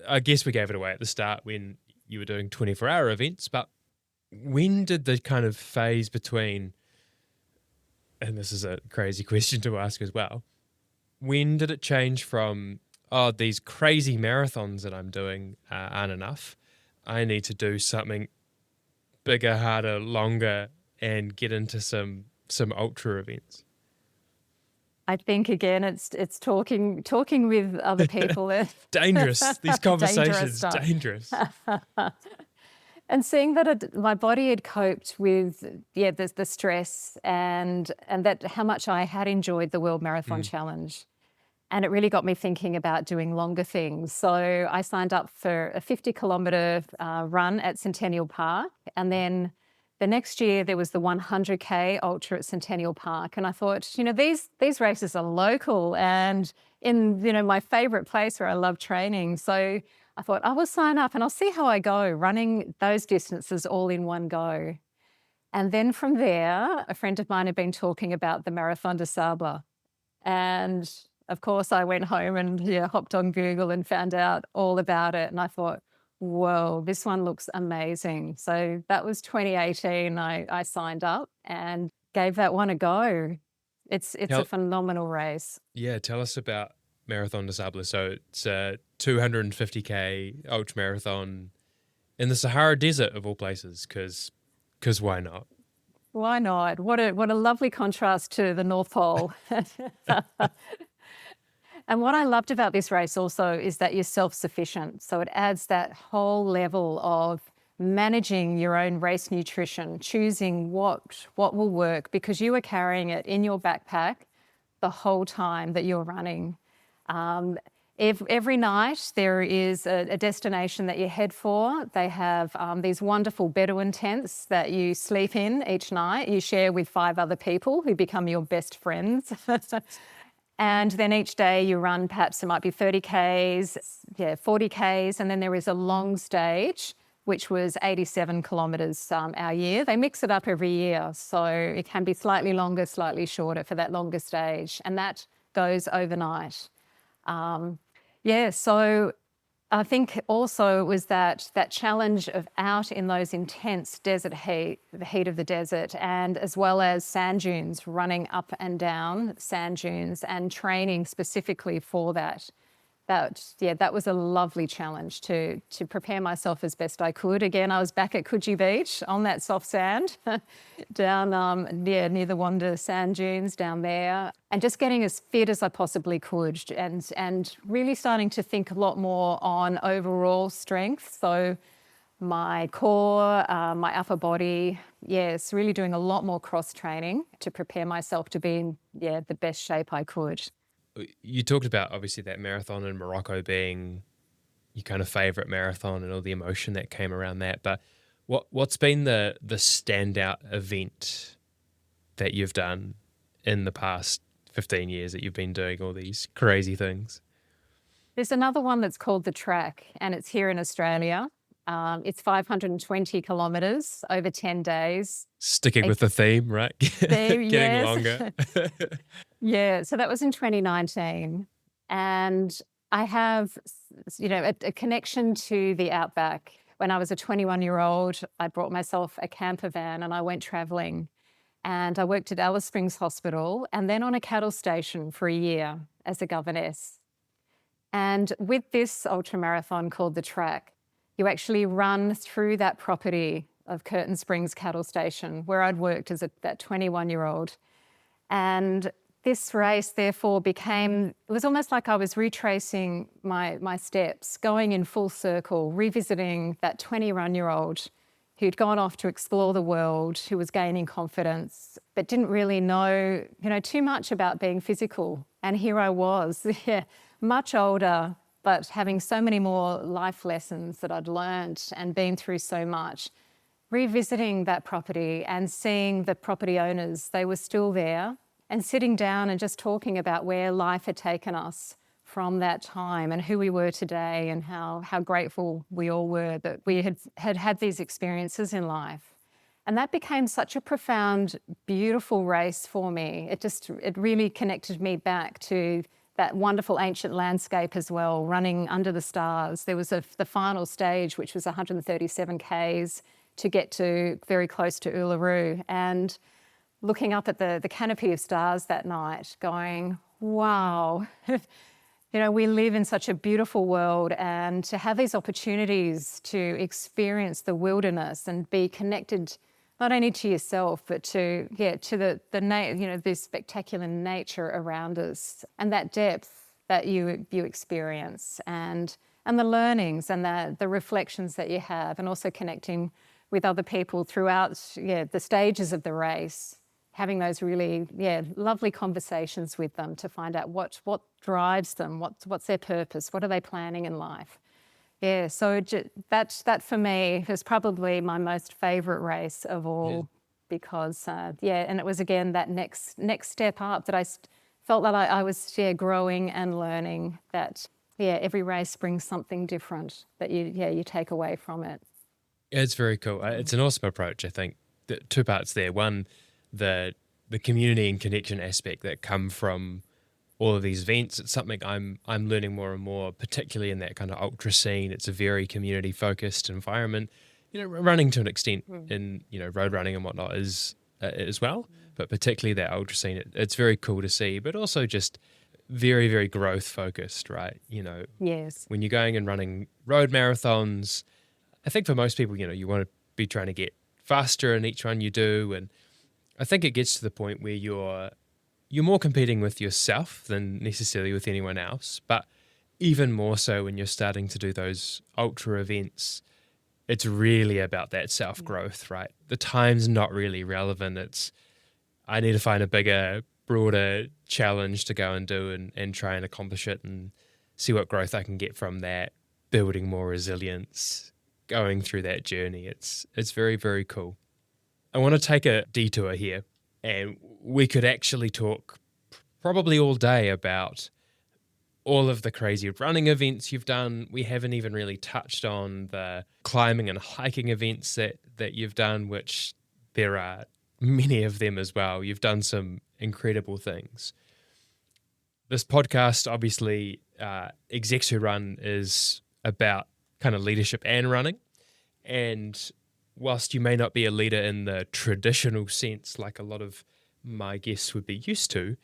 I guess we gave it away at the start when you were doing 24-hour events, but when did the kind of phase between, and this is a crazy question to ask as well, when did it change from, these crazy marathons that I'm doing aren't enough, I need to do something bigger, harder, longer, and get into some ultra events? I think again, it's talking with other people. Dangerous. These conversations, dangerous. And seeing that my body had coped with the stress and that how much I had enjoyed the World Marathon Challenge, and it really got me thinking about doing longer things. So I signed up for a 50-kilometre run at Centennial Park, and then the next year there was the 100K ultra at Centennial Park. And I thought, these races are local and in, my favourite place where I love training. So I thought I will sign up and I'll see how I go running those distances all in one go. And then from there, a friend of mine had been talking about the Marathon des Sables. And of course I went home and hopped on Google and found out all about it. And I thought, whoa, this one looks amazing. So that was 2018. I signed up and gave that one a go. It's a phenomenal race. Yeah, tell us about Marathon des Sables. So it's a 250K ultra marathon in the Sahara Desert of all places, because why not? Why not? What a lovely contrast to the North Pole. And what I loved about this race also is that you're self-sufficient. So it adds that whole level of managing your own race nutrition, choosing what will work, because you are carrying it in your backpack the whole time that you're running. Every night there is a destination that you head for. They have these wonderful Bedouin tents that you sleep in each night. You share with 5 other people who become your best friends. And then each day you run, perhaps it might be 30 Ks, 40 Ks, and then there is a long stage, which was 87 kilometres our year. They mix it up every year, so it can be slightly longer, slightly shorter for that longer stage, and that goes overnight. So I think also it was that challenge of out in those intense desert heat, the heat of the desert, and as well as sand dunes, running up and down sand dunes and training specifically for that. That was a lovely challenge to prepare myself as best I could. Again, I was back at Coogee Beach on that soft sand, down near the Wanda sand dunes down there, and just getting as fit as I possibly could, and really starting to think a lot more on overall strength. So my core, my upper body, really doing a lot more cross training to prepare myself to be in the best shape I could. You talked about, obviously, that marathon in Morocco being your kind of favourite marathon and all the emotion that came around that. But What's been the standout event that you've done in the past 15 years that you've been doing all these crazy things? There's another one that's called the Track, and it's here in Australia. It's 520 kilometres over 10 days. Sticking with the theme, right? There, Getting yes. longer. Yeah, so that was in 2019. And I have, a connection to the Outback. When I was a 21-year-old, I brought myself a camper van and I went travelling. And I worked at Alice Springs Hospital and then on a cattle station for a year as a governess. And with this ultramarathon called the Track, you actually run through that property of Curtin Springs Cattle Station where I'd worked as that 21-year-old. And this race, therefore, it was almost like I was retracing my steps, going in full circle, revisiting that 21-year-old who'd gone off to explore the world, who was gaining confidence, but didn't really know, too much about being physical. And here I was, much older, but having so many more life lessons that I'd learned and been through so much. Revisiting that property and seeing the property owners, they were still there, and sitting down and just talking about where life had taken us from that time and who we were today and how grateful we all were that we had these experiences in life. And that became such a profound, beautiful race for me. It really connected me back to that wonderful ancient landscape as well, running under the stars. There was the final stage, which was 137 Ks to get to very close to Uluru, and looking up at the canopy of stars that night going, wow, we live in such a beautiful world, and to have these opportunities to experience the wilderness and be connected not only to yourself, but to this spectacular nature around us and that depth that you experience and the learnings and the reflections that you have, and also connecting with other people throughout the stages of the race, having those really lovely conversations with them to find out what drives them, what's their purpose, what are they planning in life. Yeah, so that for me was probably my most favourite race of all, because and it was again that next step up that I felt that I was growing and learning that every race brings something different that you take away from it. Yeah, it's very cool. It's an awesome approach, I think. Two parts there. One, the community and connection aspect that come from all of these events. It's something I'm learning more and more, particularly in that kind of ultra scene. It's a very community focused environment. Running to an extent in road running and whatnot is as well, but particularly that ultra scene. It's very cool to see, but also just very, very growth focused, right? Yes. When you're going and running road marathons, I think for most people, you want to be trying to get faster in each one you do, and I think it gets to the point where you're more competing with yourself than necessarily with anyone else. But even more so when you're starting to do those ultra events, it's really about that self-growth, right? The time's not really relevant. I need to find a bigger, broader challenge to go and do and try and accomplish it and see what growth I can get from that, building more resilience, going through that journey. It's very, very cool. I want to take a detour here, and we could actually talk probably all day about all of the crazy running events you've done. We haven't even really touched on the climbing and hiking events that you've done, which there are many of them as well. You've done some incredible things. This podcast, obviously, Execs Who Run, is about kind of leadership and running. And whilst you may not be a leader in the traditional sense, like a lot of my guests would be used to,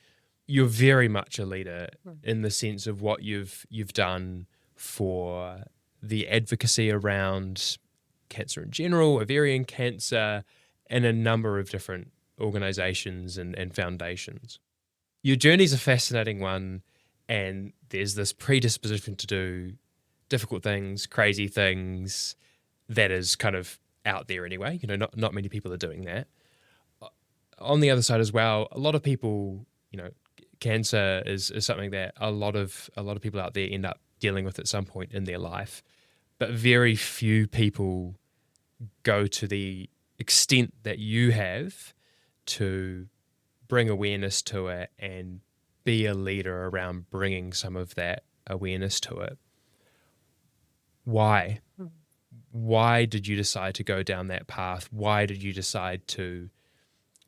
you're very much a leader in the sense of what you've done for the advocacy around cancer in general, ovarian cancer, and a number of different organizations and foundations. Your journey's a fascinating one, and there's this predisposition to do difficult things, crazy things, that is kind of out there anyway. Not many people are doing that. On the other side as well, a lot of people, cancer is something that a lot of people out there end up dealing with at some point in their life, but very few people go to the extent that you have to bring awareness to it and be a leader around bringing some of that awareness to it. Why? Why did you decide to go down that path? Why did you decide to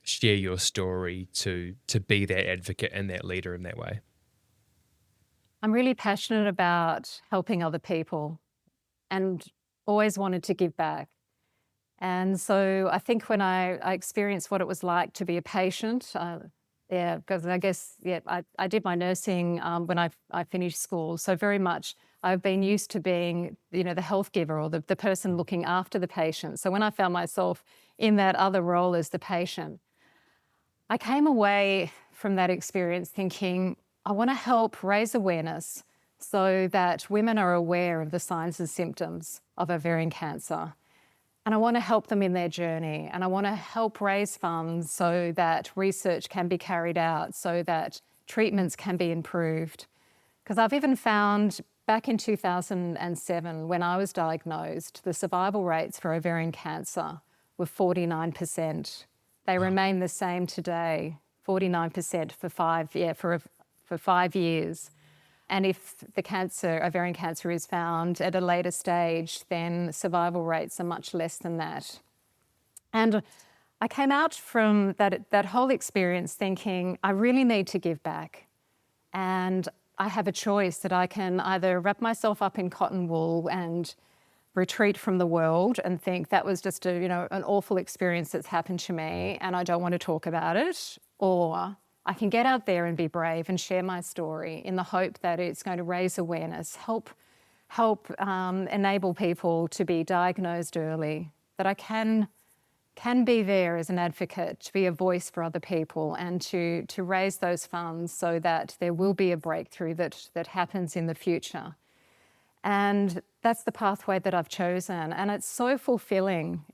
share your story, to be that advocate and that leader in that way? I'm really passionate about helping other people and always wanted to give back. And so I think when I experienced what it was like to be a patient, because I guess, I did my nursing when I finished school. So very much I've been used to being, the health giver or the person looking after the patient. So when I found myself in that other role as the patient, I came away from that experience thinking, I want to help raise awareness so that women are aware of the signs and symptoms of ovarian cancer. And I want to help them in their journey. And I want to help raise funds so that research can be carried out, so that treatments can be improved. Because I've even found back in 2007, when I was diagnosed, the survival rates for ovarian cancer were 49%. They remain the same today, 49% for 5 years. And if the ovarian cancer is found at a later stage, then survival rates are much less than that. And I came out from that whole experience thinking, I really need to give back. And I have a choice that I can either wrap myself up in cotton wool and retreat from the world and think that was just an awful experience that's happened to me and I don't want to talk about it, or I can get out there and be brave and share my story in the hope that it's going to raise awareness, help enable people to be diagnosed early, that I can be there as an advocate, to be a voice for other people and to raise those funds so that there will be a breakthrough that happens in the future. And that's the pathway that I've chosen. And it's so fulfilling.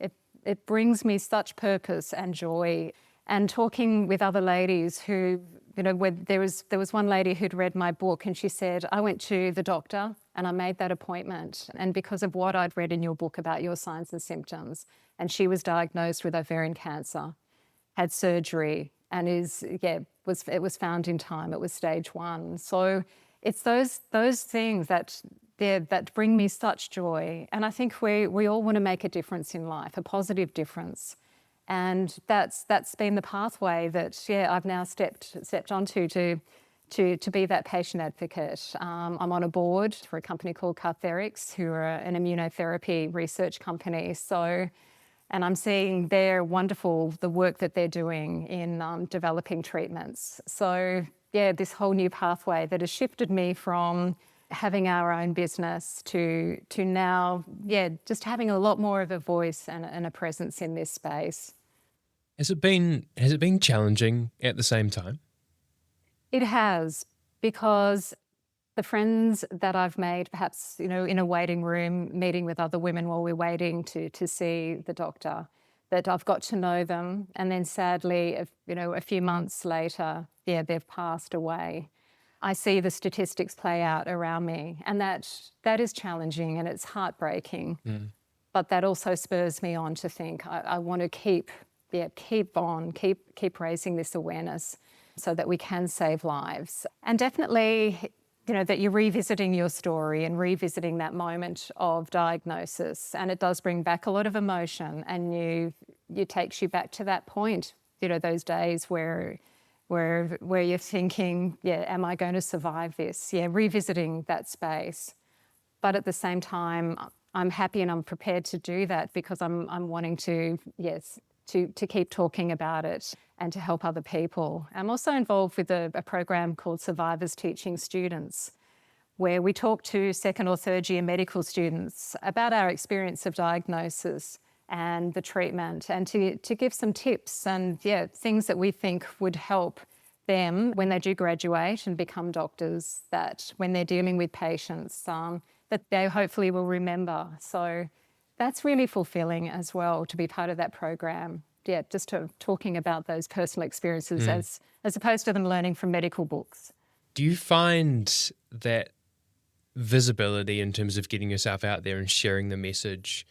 It brings me such purpose and joy. And talking with other ladies who, there was one lady who'd read my book and she said, I went to the doctor and I made that appointment. And because of what I'd read in your book about your signs and symptoms, and she was diagnosed with ovarian cancer, had surgery, and it was found in time. It was stage 1. So it's those things that bring me such joy. And I think we all want to make a difference in life, a positive difference. And that's been the pathway that I've now stepped onto to be that patient advocate. I'm on a board for a company called Cartherix, who are an immunotherapy research company. And I'm seeing the work that they're doing in developing treatments. So this whole new pathway that has shifted me from having our own business to now, just having a lot more of a voice and a presence in this space. Has it been challenging at the same time? It has, because the friends that I've made, perhaps, in a waiting room, meeting with other women while we're waiting to see the doctor, that I've got to know them. And then sadly, a few months later, they've passed away. I see the statistics play out around me, and that is challenging and it's heartbreaking. But that also spurs me on to think I want to keep raising this awareness so that we can save lives. And definitely, that you're revisiting your story and revisiting that moment of diagnosis, and it does bring back a lot of emotion, and it takes you back to that point, those days where you're thinking, am I going to survive this? Revisiting that space. But at the same time, I'm happy and I'm prepared to do that because I'm wanting to keep talking about it and to help other people. I'm also involved with a program called Survivors Teaching Students, where we talk to second or third year medical students about our experience of diagnosis and the treatment, and to give some tips and things that we think would help them when they do graduate and become doctors, that when they're dealing with patients, that they hopefully will remember. So that's really fulfilling as well, to be part of that program. Just talking about those personal experiences as opposed to them learning from medical books. Do you find that visibility in terms of getting yourself out there and sharing the message,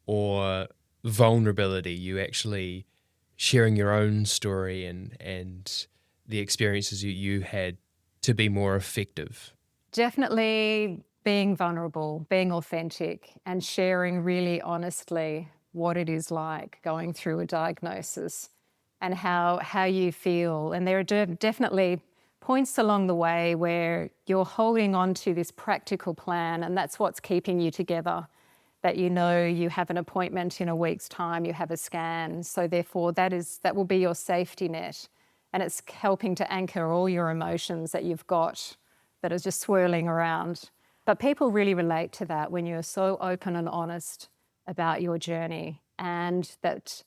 or vulnerability, you actually sharing your own story and the experiences you had to be more effective? Definitely being vulnerable, being authentic, and sharing really honestly what it is like going through a diagnosis and how you feel. And there are definitely points along the way where you're holding on to this practical plan, and that's what's keeping you together. That you know you have an appointment in a week's time, you have a scan, so therefore that will be your safety net, and it's helping to anchor all your emotions that you've got that are just swirling around. But people really relate to that when you're so open and honest about your journey, and that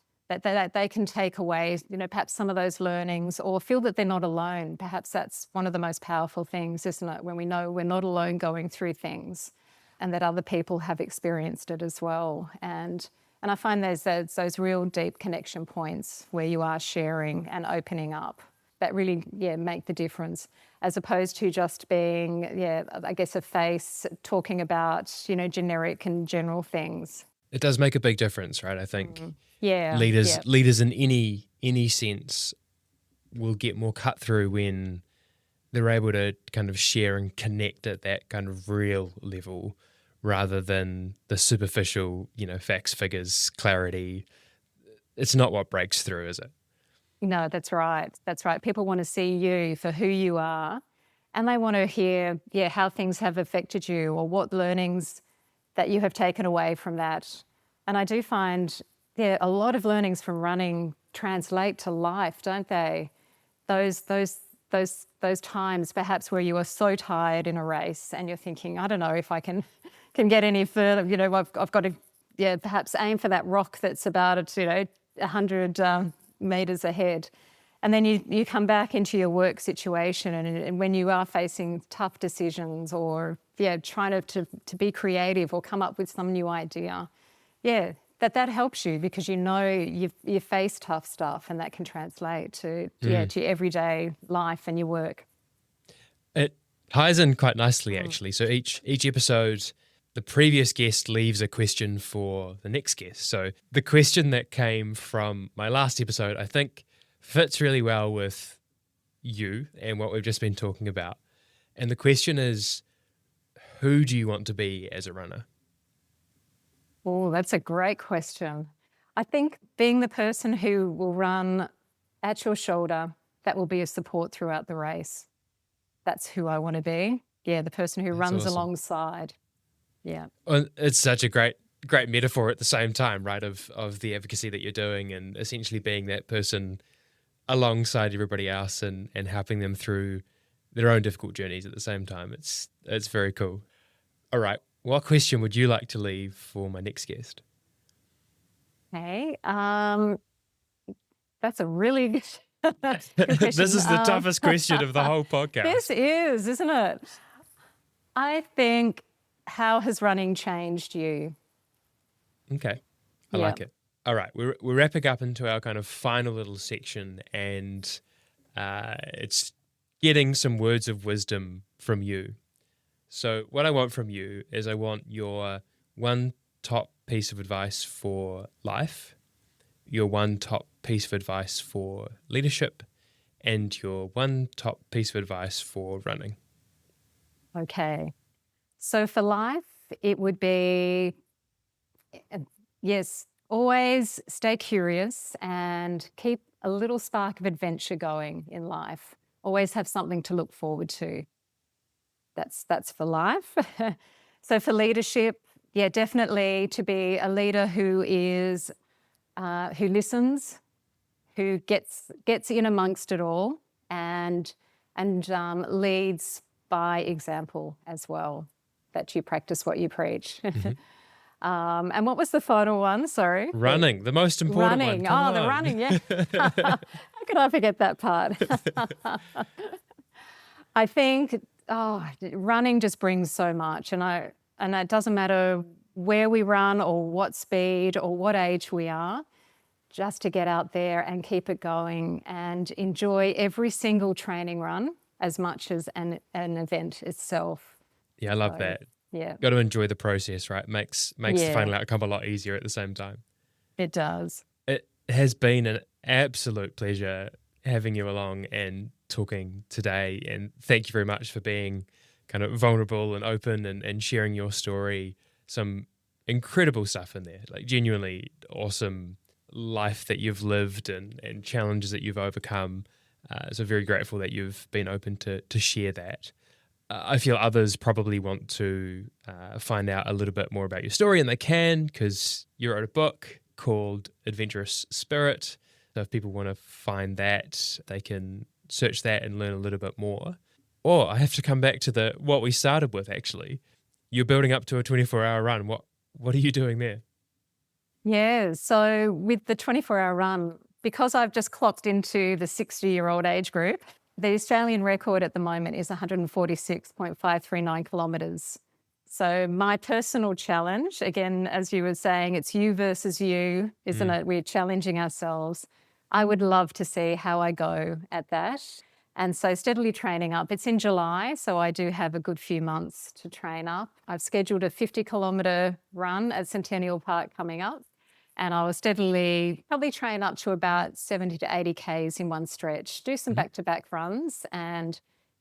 they can take away, perhaps some of those learnings or feel that they're not alone. Perhaps that's one of the most powerful things, isn't it? When we know we're not alone going through things and that other people have experienced it as well. And I find there's those real deep connection points where you are sharing and opening up that really, make the difference, as opposed to just being, I guess, a face talking about, generic and general things. It does make a big difference, right? I think Yeah. leaders in any sense will get more cut through when they're able to kind of share and connect at that kind of real level rather than the superficial, facts, figures, clarity. It's not what breaks through, is it? No, that's right. That's right. People want to see you for who you are, and they want to hear, how things have affected you or what learnings that you have taken away from that. And I do find, a lot of learnings from running translate to life, don't they? Those times perhaps where you are so tired in a race and you're thinking, I don't know if I can get any further. I've got to, perhaps aim for that rock that's about 100 meters ahead. And then you come back into your work situation, and when you are facing tough decisions or trying to be creative or come up with some new idea, that helps you because you face tough stuff, and that can translate to to everyday life and your work. It ties in quite nicely, actually. So each episode, the previous guest leaves a question for the next guest. So the question that came from my last episode, I think, fits really well with you and what we've just been talking about. And the question is, who do you want to be as a runner? Oh, that's a great question. I think being the person who will run at your shoulder, that will be a support throughout the race. That's who I want to be. Yeah, the person who runs awesome. Alongside. Yeah. Well, it's such a great metaphor at the same time, right, of the advocacy that you're doing and essentially being that person alongside everybody else and helping them through their own difficult journeys at the same time. It's very cool. All right. What question would you like to leave for my next guest? Okay. That's a really good question. This is the toughest question of the whole podcast. This is, isn't it? I think, how has running changed you? Okay. I like it. All right. We're wrapping up into our kind of final little section, and it's getting some words of wisdom from you. So what I want from you is I want your one top piece of advice for life, your one top piece of advice for leadership, and your one top piece of advice for running. Okay. So for life, it would be, always stay curious and keep a little spark of adventure going in life. Always have something to look forward to. That's for life. So for leadership, definitely to be a leader who is who listens, who gets in amongst it all, and leads by example as well. That you practice what you preach. Mm-hmm. And what was the final one? Sorry. Running, the most important one. Come the on. running, yeah. How could I forget that part? I think running just brings so much, and it doesn't matter where we run or what speed or what age we are, just to get out there and keep it going and enjoy every single training run as much as an event itself. Yeah, I love that. Yeah. Got to enjoy the process, right? Makes the final outcome a lot easier at the same time. It does. It has been an absolute pleasure having you along and talking today. And thank you very much for being kind of vulnerable and open and sharing your story. Some incredible stuff in there, like genuinely awesome life that you've lived and challenges that you've overcome. So very grateful that you've been open to share that. I feel others probably want to find out a little bit more about your story, and they can, because you wrote a book called Adventurous Spirit. So if people want to find that, they can search that and learn a little bit more. Or I have to come back to what we started with, actually. You're building up to a 24-hour run. What are you doing there? Yeah, so with the 24-hour run, because I've just clocked into the 60-year-old age group, the Australian record at the moment is 146.539 kilometres. So my personal challenge, again, as you were saying, it's you versus you, isn't it? We're challenging ourselves. I would love to see how I go at that. And so steadily training up. It's in July, so I do have a good few months to train up. I've scheduled a 50-kilometre run at Centennial Park coming up. And I will steadily probably train up to about 70 to 80 Ks in one stretch, do some back-to-back runs, and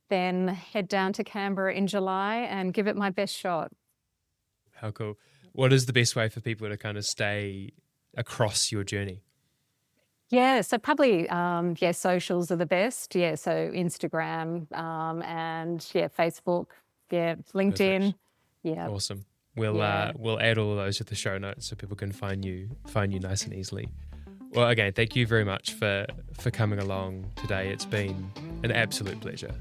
then head down to Canberra in July and give it my best shot. How cool. What is the best way for people to kind of stay across your journey? Yeah, so probably, socials are the best. Yeah, so Instagram and Facebook, LinkedIn. Perfect. Yeah. Awesome. We'll add all of those to the show notes so people can find you nice and easily. Well, again, thank you very much for coming along today. It's been an absolute pleasure.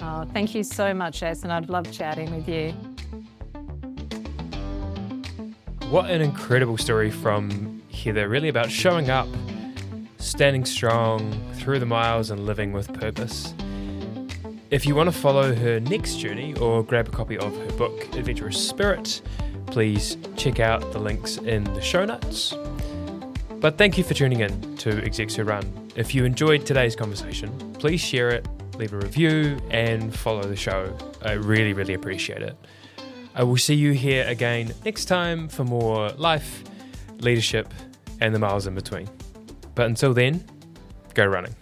Oh, thank you so much, Jason. I'd love chatting with you. What an incredible story from Heather, really about showing up, standing strong through the miles and living with purpose. If you want to follow her next journey or grab a copy of her book, Adventurous Spirit, please check out the links in the show notes. But thank you for tuning in to Execs Who Run. If you enjoyed today's conversation, please share it, leave a review, and follow the show. I really, really appreciate it. I will see you here again next time for more life, leadership, and the miles in between. But until then, go running.